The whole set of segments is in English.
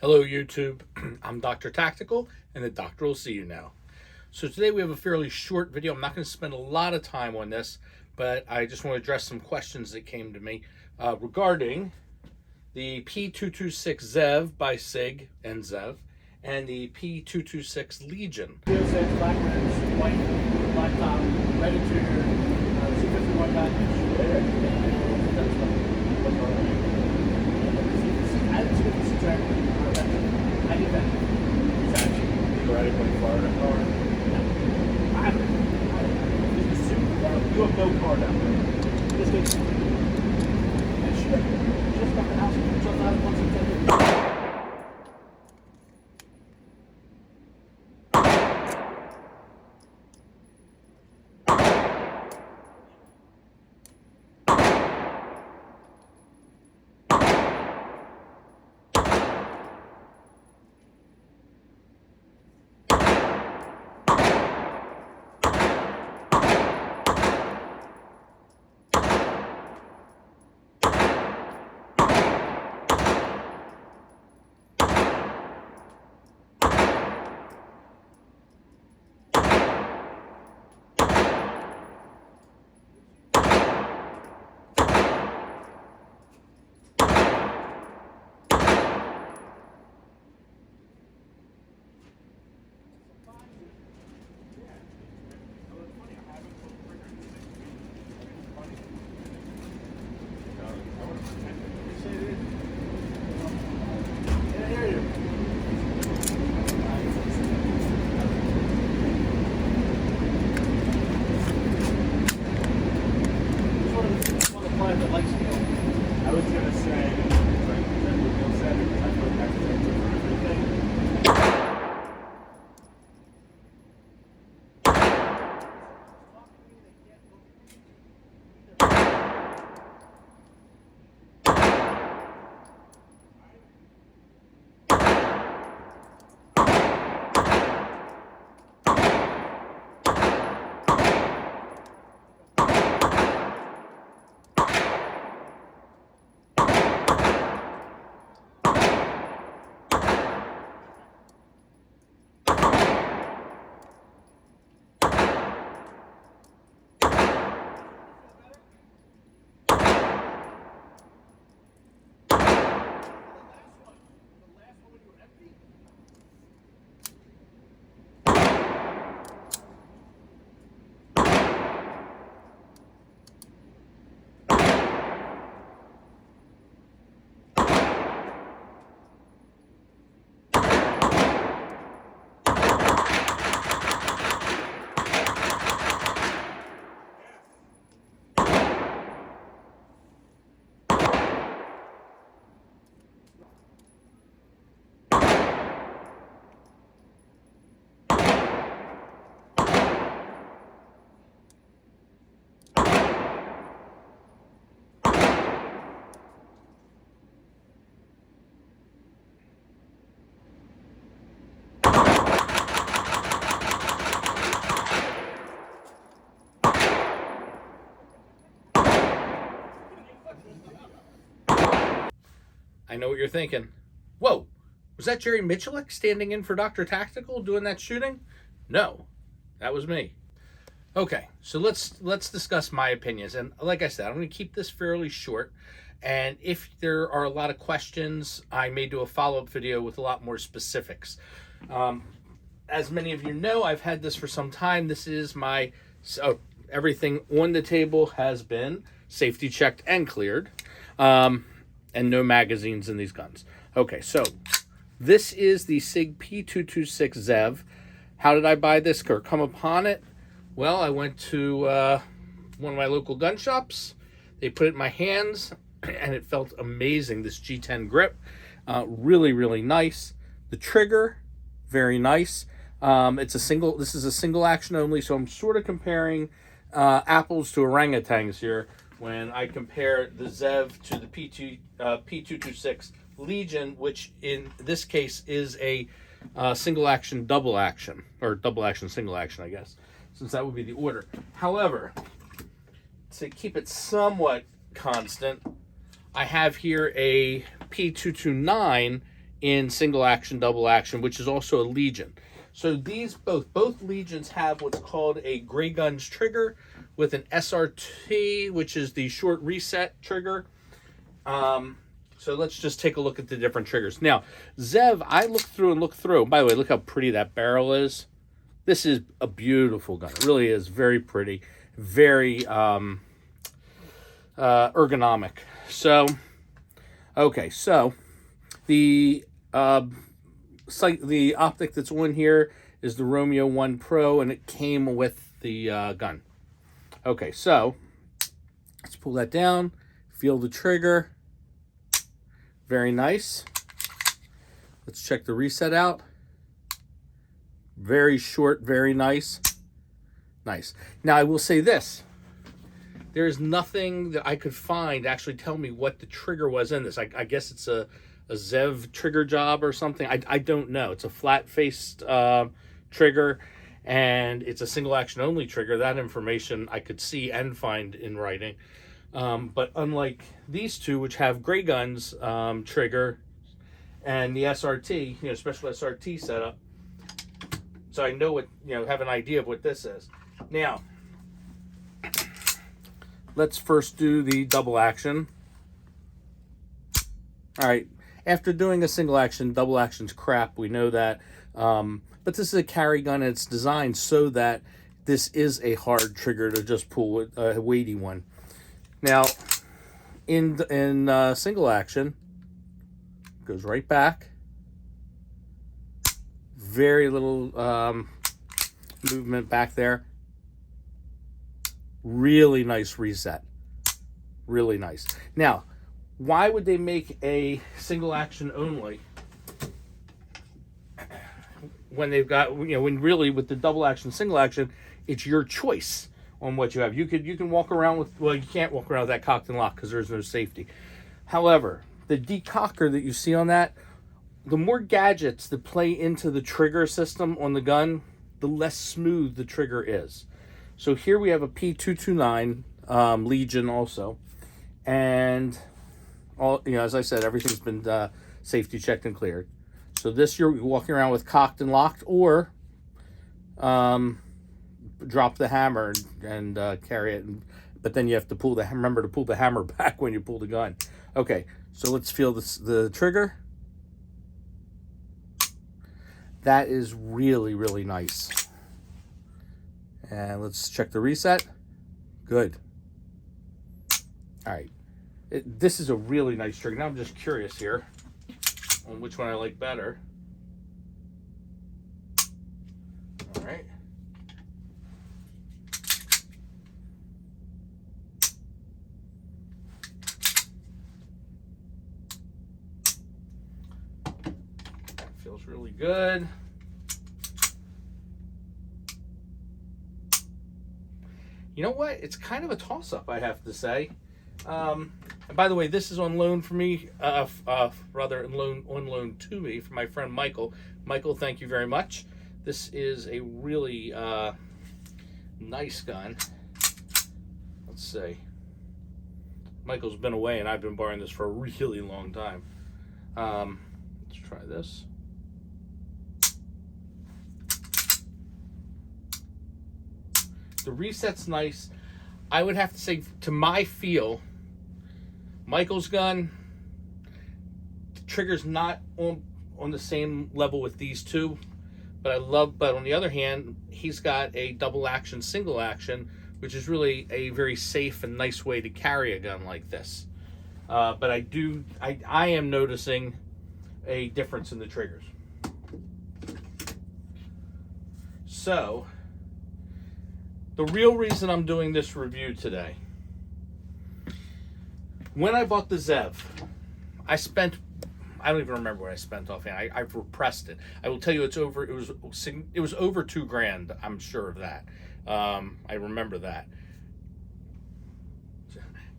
Hello YouTube, I'm Dr. Tactical and the doctor will see you now. So today we have a fairly short video. I'm not going to spend a lot of time on this, but I just want to address some questions that came to me regarding the P226 ZEV by Sig and ZEV and the P226 Legion. Says black rims, white black top, red interior, C51 package. I didn't see the track. I did that. Exactly. You riding with Florida car? I you have no car down there. This gets and shit. Just got the house. Just out of 1 I was gonna say, like what Bill said, because I feel like that's for everything. I know what you're thinking. Whoa, was that Jerry Michalik standing in for Dr. Tactical doing that shooting? No, that was me. Okay, so let's discuss my opinions. And like I said, I'm going to keep this fairly short. And if there are a lot of questions, I may do a follow-up video with a lot more specifics. As many of you know, I've had this for some time. This is my, so everything on the table has been safety checked and cleared. And no magazines in these guns. Okay, so this is the Sig P226 ZEV. How did I buy this or come upon it? Well, I went to one of my local gun shops. They put it in my hands, and it felt amazing, this G10 grip. Really, really nice. The trigger, very nice. This is a single action only, so I'm sort of comparing apples to orangutans here when I compare the ZEV to the P226 Legion, which in this case is a single action, double action, or double action, single action, I guess, since that would be the order. However, to keep it somewhat constant, I have here a P229 in single action, double action, which is also a Legion. So these both Legions have what's called a Gray Guns trigger with an SRT, which is the short reset trigger. So let's just take a look at the different triggers. Now, ZEV, I looked through. By the way, look how pretty that barrel is. This is a beautiful gun. It really is very pretty, very ergonomic. So, okay, so the optic that's on here is the Romeo 1 Pro, and it came with the gun. Okay, so let's pull that down, feel the trigger. Very nice. Let's check the reset out. Very short, very nice. Nice. Now, I will say this. There is nothing that I could find to actually tell me what the trigger was in this. I guess it's a ZEV trigger job or something. I don't know. It's a flat-faced trigger, and it's a single action only trigger. That information I could see and find in writing. But unlike these two, which have Gray Guns trigger and the SRT, special SRT setup, so I know what, have an idea of what this is. Now, let's first do the double action. All right, after doing a single action, double action's crap, we know that. But this is a carry gun, and it's designed so that this is a hard trigger to just pull a weighty one. Now, in single action, goes right back. Very little movement back there. Really nice reset. Really nice. Now, why would they make a single action only when they've got, when really with the double action, single action, it's your choice on what you have. You can walk around with, well, you can't walk around with that cocked and locked because there's no safety. However, the decocker that you see on that, the more gadgets that play into the trigger system on the gun, the less smooth the trigger is. So here we have a P229 Legion also, and all, as I said, everything's been safety checked and cleared. So this, you're walking around with cocked and locked, or drop the hammer and carry it, but then you have to remember to pull the hammer back when you pull the gun. Okay, so let's feel the trigger. That is really, really nice. And let's check the reset. Good. All right, this is a really nice trigger. Now I'm just curious here on which one I like better. All right. Feels really good. You know what? It's kind of a toss-up, I have to say. And by the way, this is on loan for me, rather on loan to me from my friend Michael. Michael, thank you very much. This is a really nice gun. Let's see. Michael's been away, and I've been borrowing this for a really long time. Let's try this. The reset's nice. I would have to say, to my feel, Michael's gun, the trigger's not on the same level with these two, but on the other hand, he's got a double action, single action, which is really a very safe and nice way to carry a gun like this. But I am noticing a difference in the triggers. So, the real reason I'm doing this review today, when I bought the ZEV, I don't even remember what I spent offhand. I've repressed it. I will tell you it was over $2,000. I'm sure of that. I remember that.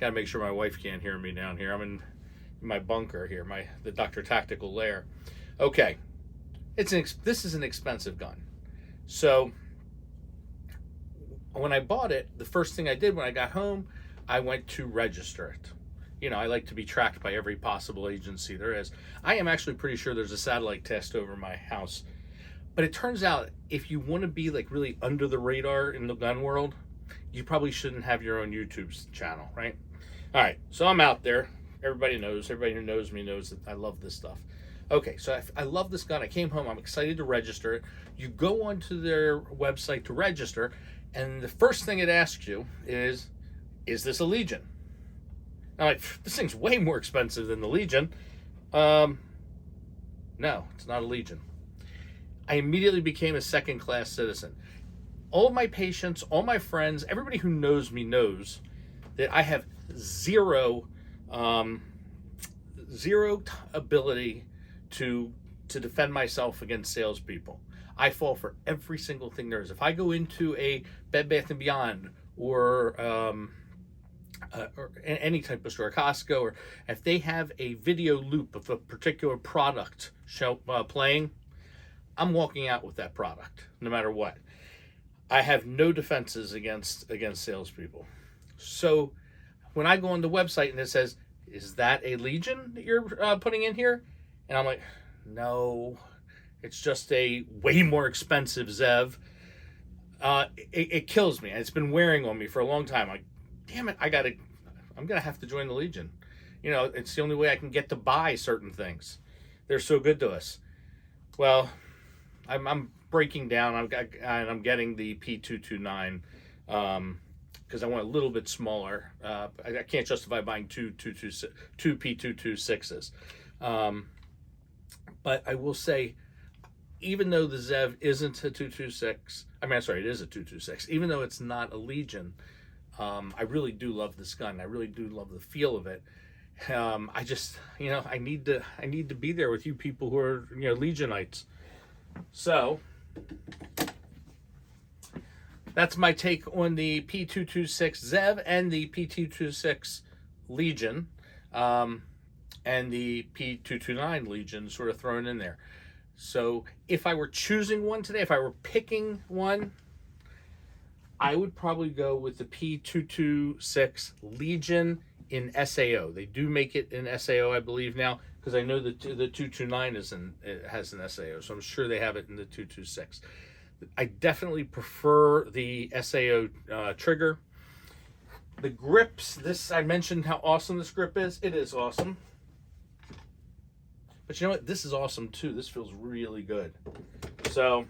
Got to make sure my wife can't hear me down here. I'm in my bunker here, the DoctorTactical lair. Okay, this is an expensive gun. So when I bought it, the first thing I did when I got home, I went to register it. You know, I like to be tracked by every possible agency there is. I am actually pretty sure there's a satellite test over my house. But it turns out if you want to be like really under the radar in the gun world, you probably shouldn't have your own YouTube channel, right? All right, so I'm out there. Everybody knows. Everybody who knows me knows that I love this stuff. Okay, so I love this gun. I came home. I'm excited to register it. You go onto their website to register, and the first thing it asks you is this a Legion? I'm like, this thing's way more expensive than the Legion. No, it's not a Legion. I immediately became a second-class citizen. All my patients, all my friends, everybody who knows me knows that I have zero ability to defend myself against salespeople. I fall for every single thing there is. If I go into a Bed Bath & Beyond or any type of store, Costco, or if they have a video loop of a particular product playing, I'm walking out with that product, no matter what. I have no defenses against salespeople. So when I go on the website and it says, is that a Legion that you're putting in here? And I'm like, no, it's just a way more expensive ZEV. It kills me. It's been wearing on me for a long time. Like, damn it, I'm gonna have to join the Legion. You know, it's the only way I can get to buy certain things. They're so good to us. Well, I'm breaking down. I'm getting the P229 because I want a little bit smaller. I can't justify buying two P226s. But I will say, even though the ZEV isn't a 226, it is a 226. Even though it's not a Legion, I really do love this gun. I really do love the feel of it. I just, I need to be there with you people who are, Legionites. So that's my take on the P226 ZEV and the P226 Legion, and the P229 Legion sort of thrown in there. So if I were choosing one today, if I were picking one, I would probably go with the P226 Legion in SAO. They do make it in SAO, I believe now, because I know the 229 has an SAO, so I'm sure they have it in the 226. I definitely prefer the SAO trigger. The grips, I mentioned how awesome this grip is. It is awesome. But you know what? This is awesome too. This feels really good. So,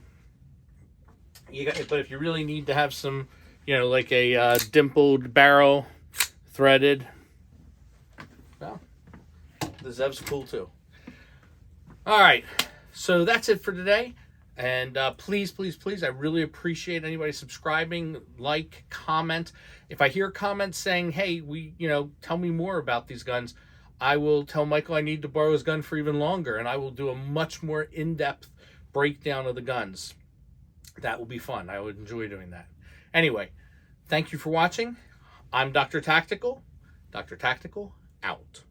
but if you really need to have some, like a dimpled barrel, threaded, well, the ZEV's cool too. All right, so that's it for today. And please, I really appreciate anybody subscribing, like, comment. If I hear comments saying, hey, tell me more about these guns, I will tell Michael I need to borrow his gun for even longer, and I will do a much more in-depth breakdown of the guns. That will be fun. I would enjoy doing that. Anyway, thank you for watching. I'm Dr. Tactical. Dr. Tactical, out.